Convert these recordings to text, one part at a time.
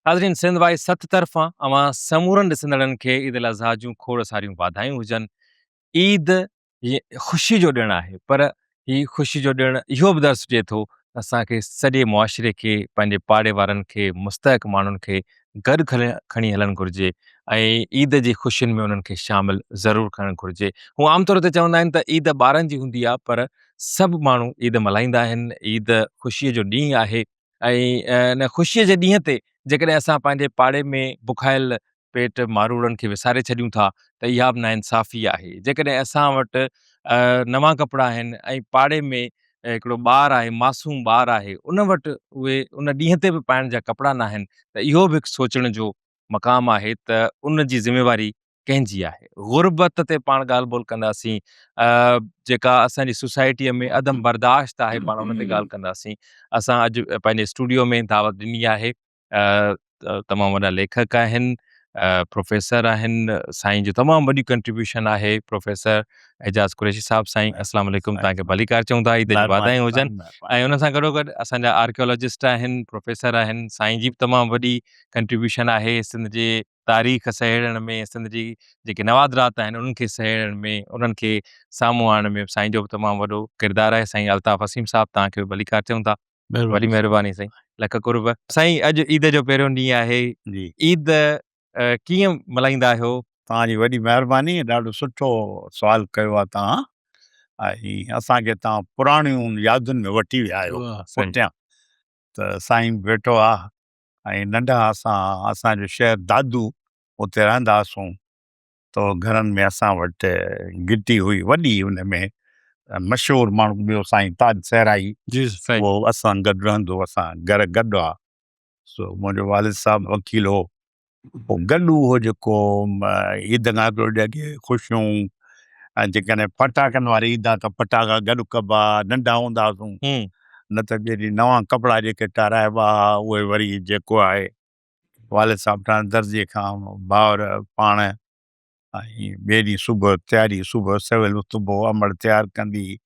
नाज़रीन, सिंध वाइस 7 तरफ़ां अवां समूरनि ॾिसंदड़नि खे ईद उल अज़हा जूं खोड़ सारियूं वाधायूं हुजनि। ईद ये ख़ुशी जो ॾिणु आहे, पर ही ख़ुशी जो ॾिणु इहो बि दर्स ॾिए थो त असांखे सॼे मुआशिरे खे, पंहिंजे पाड़े वारनि खे, मुस्तहिक़ माण्हुनि खे गॾु खणी हलणु घुरिजे ऐं ईद जी ख़ुशियुनि में उन्हनि खे शामिलु ज़रूरु करणु घुरिजे। हू आमतौर ते चवंदा आहिनि त ईद ॿारनि जी हूंदी आहे, पर सभु माण्हू ईद मल्हाईंदा आहिनि। ईद ख़ुशीअ जो ॾींहुं आहे ऐं इन ख़ुशीअ जे ॾींहं ते जेकॾहिं असां पंहिंजे पाड़े में बुखायल पेट मारूड़नि खे विसारे छॾियूं था त इहा बि नाइंसाफ़ी आहे। जेकॾहिं असां वटि नवां कपिड़ा आहिनि ऐं पाड़े में हिकिड़ो ॿारु आहे, मासूम ॿारु आहे, उन वटि उहे उन ॾींहं ते बि पाइण जा कपिड़ा न आहिनि, त इहो बि हिकु सोचण जो मक़ामु आहे त उन जी ज़िमेवारी कंहिंजी आहे। ग़ुर्बत ते पाण ॻाल्हि ॿोल कंदासीं, जेका असांजी सोसाइटीअ में अदम बर्दाश्त आहे, पाण उन ते ॻाल्हि कंदासीं। असां अॼु पंहिंजे स्टूडियो में दावत ॾिनी आहे, तमामु वॾा लेखक आहिनि, प्रोफेसर आहिनि। साईं जो तमामु वॾी कंट्रीब्यूशन आहे, प्रोफेसर एजाज़ कुरैशी साहिबु। साईं अस्सलाम वालेकुम, तव्हांखे भलीकार चऊं था, ईद जी वाधायूं हुजनि। ऐं उन सां गॾोगॾु असांजा आर्कियोलॉजिस्ट आहिनि, प्रोफेसर आहिनि। साईं जी बि तमामु वॾी कंट्रीब्यूशन आहे सिंध जे तारीख़ सहेड़ण में, सिंध जी जेके नवादरात आहिनि उन्हनि खे सहेड़ण में, उन्हनि खे साम्हूं आणण में साईं जो बि तमामु वॾो किरदारु आहे। साईं अल्ताफ़ हसीम साहिबु, तव्हांखे बि भलीकार चऊं था। वॾी महिरबानी साईं, लख कुर्ब। साईं, अॼु ईद जो पहिरियों ॾींहुं आहे। ईद कीअं मल्हाईंदा आहियो? तव्हांजी वॾी महिरबानी, ॾाढो सुठो सुवालु कयो आहे तव्हां। ऐं असांखे तव्हां पुराणियूं यादुनि में वठी विया आहियो पुठियां। त साईं वेठो आहे ऐं नंढा असांजो शहर दादू, उते रहंदा हुआसीं। त घरनि में असां वटि गिटी हुई वॾी, हुन में मशहूरु माण्हू ॿियो साईं ताज सहराई, उहो असां गॾु रहंदो, असां घर गॾु आहे। सो मुंहिंजो वालिद साहिबु वकील हो। पोइ गॾु उहो जेको ईद खां हिकिड़ो ॾींहुं ख़ुशियूं, ऐं जेकॾहिं पटाखनि वारी ईद आहे त पटाखा गॾु कबा, नंढा हूंदा हुआसीं। न त ॿिए ॾींहुं नवां कपिड़ा जेके ठाराइबा, उहे वरी जेको आहे वालिद साहिबु खां दर्जे खां भाउर पाण, ऐं ॿिए ॾींहुं सुबुह तयारी, सुबुह सवेल उथबो, अमड़ तयारु कंदी,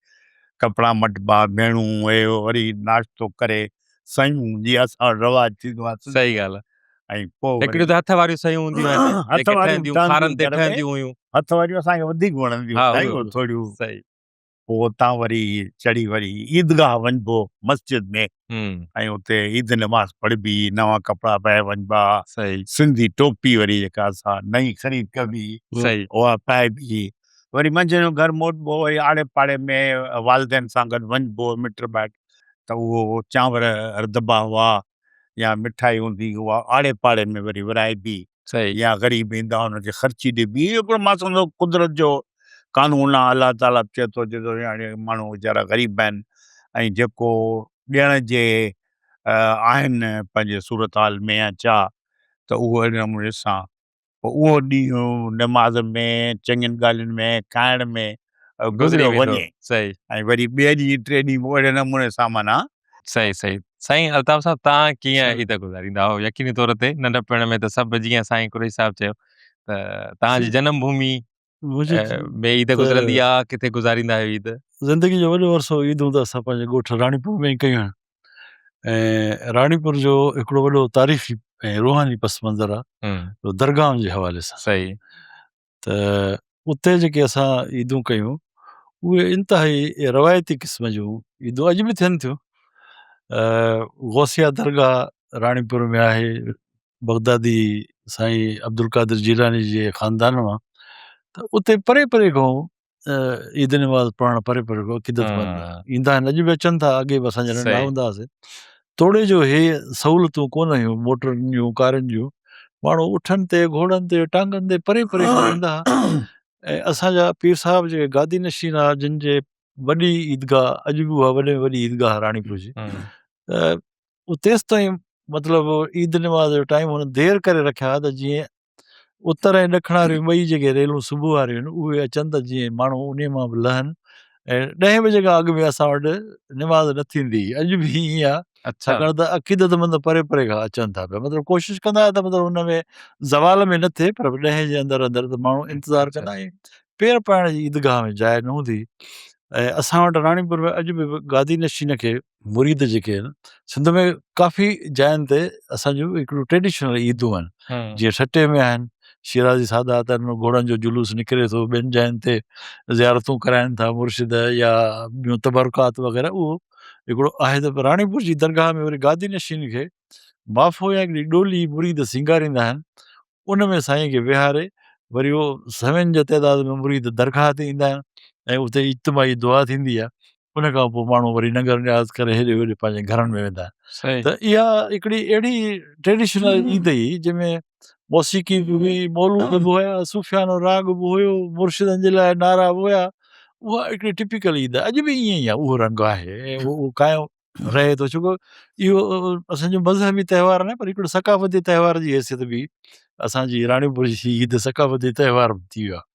कपिड़ा मटबा, भेणूं, ऐं वरी नाश्तो करे सयूं, जीअं असां वटि रवाजु थींदो आहे। सही ॻाल्हि आहे। ऐं पोइ हिकिड़ियूं त हथ वारियूं सयूं हूंदियूं आहिनि, हथ वारियूं खारनि ते ठहंदियूं हुयूं। हथ वारियूं असांखे वधीक वणंदियूं आहिनि थोरियूं। सही। पोइ उतां वरी चढ़ी वरी ईदगाह वञिबो मस्जिद में, ऐं उते ईद नमाज़ पढ़बी, नवां कपिड़ा पाए वञिबा। सही। सिंधी टोपी वरी जेका असां नई ख़रीद कबी, उहा पाइबी। वरी मंझंदि जो घर मोटबो, वरी आड़े पाड़े में वालिदैन सां गॾु वञिबो, मिट माइट। त उहो चांवर दॿा हुआ या मिठाई हूंदी, उहा आड़े पाड़े में वरी विराइबी। या ग़रीब ईंदा हुनखे ख़र्ची ॾिबी। हिकिड़ो मां सम्झो कुदरत जो कानून आहे, अलाह ताला चए थो हाणे माण्हू वीचारा ग़रीब आहिनि, ऐं जेको ॾियण जे आहिनि पंहिंजे सूरत हाल में या छा, त उहो अहिड़े नमूने सां पोइ उहो ॾींहुं नमाज़ में, चङियुनि ॻाल्हियुनि में, खाइण में गुज़रियो वञे। सही। ऐं वरी ॿिए ॾींहुं टे ॾींहुं अहिड़े नमूने सां माना। सही सही। साईं अल्ताफ़ साहिबु, तव्हां कीअं ईद गुज़ारींदा हो? यकीनी तौर ते नंढपण में त सभु, जीअं साईं कुरैशी साहिबु चयो, त तव्हांजी जनम भूमि में ईद गुज़रंदी आहे, किथे गुज़ारींदा आहियो ईद? ज़िंदगी जो वॾो अरसो ईदूं त असां पंहिंजे ॻोठ राणीपुर में ई कयूं आहिनि। ऐं राणीपुर जो हिकिड़ो वॾो तारीख़ी ऐं रूहानी पस मंज़र आहे दरगाहनि जे हवाले सां। सही। त उते जेके असां ईदूं कयूं, उहे इंतिहाई रवायती क़िस्म जूं ईदूं अॼु बि थियनि थियूं। गौसिया दरगाह राणीपुर में आहे, बगदादी साईं अब्दुल कादिर जीलानी जे ख़ानदान मां। त उते परे परे खां ईद नमाज़ पढ़णु परे परे खां अक़ीदतमंद ईंदा आहिनि, अॼु बि अचनि था। अॻे बि असांजा नंढा हूंदा हुआसीं, तोड़े जो हे सहूलियतूं कोन हुयूं, मोटरुनि जूं, कारुनि जूं। माण्हू उठनि ते, घोड़नि ते, टांगनि ते परे परे खां ईंदा हुआ। ऐं असांजा पीर साहिब जेके गादी नशीन आहे, जिन जे वॾी ईदगाह अॼु बि उहा वॾे में वॾी ईदगाह राणीपुर जी, त तेसि ताईं मतिलबु ईद नमाज़ जो टाइम हुन देरि करे रखिया त जीअं उत्तर ऐं ॾखण वारियूं ॿई जेके रेलूं सुबुह वारियूं आहिनि, उहे अचनि त जीअं माण्हू उन मां बि लहनि। ऐं 10 बजे खां अॻु में असां वटि नमाज़ न थींदी, अॼु बि ईअं आहे। छाकाणि त अक़ीदतमंद परे परे खां अचनि था पिया, मतिलबु कोशिशि कंदा त मतिलबु हुन में ज़वाल में न थिए, पर 10 जे अंदरि अंदरि त माण्हू इंतज़ारु कंदा। ऐं पेर पाइण जी ईदगाह में जाइ न हूंदी, ऐं असां वटि राणीपुर में अॼु बि गादी नशीन खे मुरीद जेके आहिनि सिंध में काफ़ी जायुनि ते असांजूं हिकिड़ियूं ट्रेडिशनल ईदूं आहिनि जीअं छटे में आहिनि शिराज़ी सादात आहिनि घोड़नि जो जुलूस निकिरे थो ॿियनि जायुनि ते ज़ियारतूं कराइनि था मुर्शिद या ॿियूं तबरकात वग़ैरह उहो हिकिड़ो आहे त राणीपुर जी दरगाह में वरी गादी नशीन खे माफ़ो या हिकिड़ी डोली मुरीद सिंगारींदा आहिनि उन में साईं खे विहारे वरी उहो सवें जे तइदाद में मुरीद दरगाह ते ईंदा आहिनि ऐं उते इज्तिमाही दुआ थींदी आहे उन खां पोइ माण्हू वरी नगर नियाज़ करे हेॾे होॾे पंहिंजे घरनि में वेंदा आहिनि सही त इहा हिकिड़ी अहिड़ी ट्रेडिशनल ईद हुई जंहिंमें मौसीक़ी बि हुई मौलूद बि हुया सूफ़ियानो राग बि हुयो मुर्शिदनि जे लाइ नारा बि हुया उहा हिकिड़ी टिपिकल ईद आहे अॼु बि ईअं ई आहे उहो रंग आहे ऐं उहो क़ाइमु रहे थो छो इहो असांजो मज़हबी त्योहार न पर हिकिड़ो सकाफ़ती त्योहार जी हैसियत बि असांजी राणीपुर जी ईद सकाफ़ती त्योहार थी वियो आहे